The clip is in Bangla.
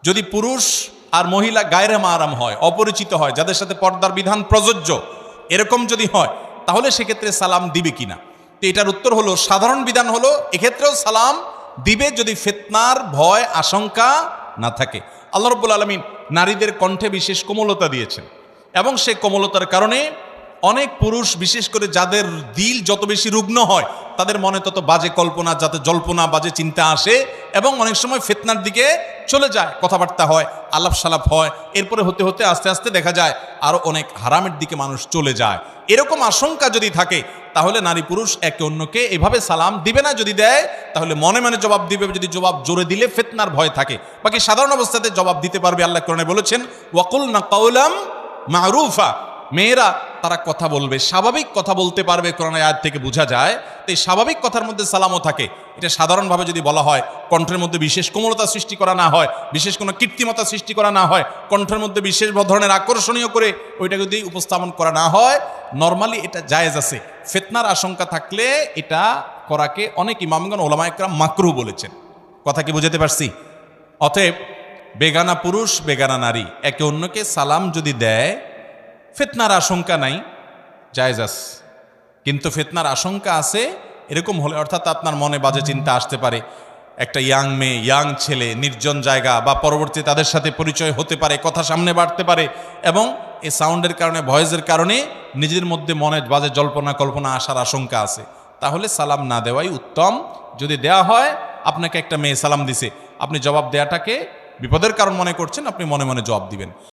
যদি পুরুষ আর মহিলা গায়রে মাহরাম হয়, অপরিচিত হয়, যাদের সাথে পর্দার বিধান প্রযোজ্য, এরকম যদি হয় তাহলে সেক্ষেত্রে সালাম দিবে কিনা? তো এটার উত্তর হলো, সাধারণ বিধান হলো এক্ষেত্রেও সালাম দিবে যদি ফিতনার ভয় আশঙ্কা না থাকে। আল্লাহ রাব্বুল আলামিন নারীদের কণ্ঠে বিশেষ কোমলতা দিয়েছেন এবং সেই কোমলতার কারণে অনেক পুরুষ, বিশেষ করে যাদের দিল যত বেশি রুগ্ন হয়, তাদের মনে তত বাজে কল্পনা, যাতে জল্পনা, বাজে চিন্তা আসে এবং অনেক সময় ফিতনার দিকে চলে যায়, কথাবার্তা হয়, আলাপ সালাপ হয়, এরপরে হতে হতে আস্তে আস্তে দেখা যায় আরও অনেক হারামের দিকে মানুষ চলে যায়। এরকম আশঙ্কা যদি থাকে তাহলে নারী পুরুষ একে অন্যকে এভাবে সালাম দিবে না। যদি দেয় তাহলে মনে মনে জবাব দিবে, যদি জবাব জোরে দিলে ফিতনার ভয় থাকে। বাকি সাধারণ অবস্থাতে জবাব দিতে পারবে। আল্লাহ কোরআনে বলেছেন, ওয়াকুলনা কাওলাম মারুফা, মেয়েরা তারা কথা বলবে, স্বাভাবিক কথা বলতে পারবে, কোরআনের আয়াত থেকে বোঝা যায়। তো এই স্বাভাবিক কথার মধ্যে সালামও থাকে। এটা সাধারণভাবে যদি বলা হয়, কণ্ঠের মধ্যে বিশেষ কোমলতা সৃষ্টি করা না হয়, বিশেষ কোনো কৃত্রিমতা সৃষ্টি করা না হয়, কণ্ঠের মধ্যে বিশেষ ধরনের আকর্ষণীয় করে ওইটা যদি উপস্থাপন করা না হয়, নর্মালি এটা জায়েজ আছে। ফিতনার আশঙ্কা থাকলে এটা করাকে অনেক ইমামগণ, ওলামায়ে কেরাম মাকরুহ বলেছেন। কথা কি বুঝাতে পারছি? অতএব বেগানা পুরুষ বেগানা নারী একে অন্যকে সালাম যদি দেয়, ফিতনার আশঙ্কা নাই, জায়েজ আছে। কিন্তু ফিতনার আশঙ্কা আছে এরকম হলে, অর্থাৎ আপনার মনে বাজে চিন্তা আসতে পারে, একটা ইয়াং মেয়ে, ইয়াং ছেলে নির্জন জায়গা বা পরবর্তী তাদের সাথে পরিচয় হতে পারে, কথা সামনে বাড়তে পারে এবং এই সাউন্ডের কারণে, ভয়েসের কারণে নিজের মধ্যে মনে বাজে জল্পনা কল্পনা আসার আশঙ্কা আছে, তাহলে সালাম না দেওয়াই উত্তম। যদি দেয়া হয়, আপনাকে একটা মেয়ে সালাম দিছে, আপনি জবাব দেয়াটাকে বিপদের কারণ মনে করছেন, আপনি মনে মনে জবাব দিবেন।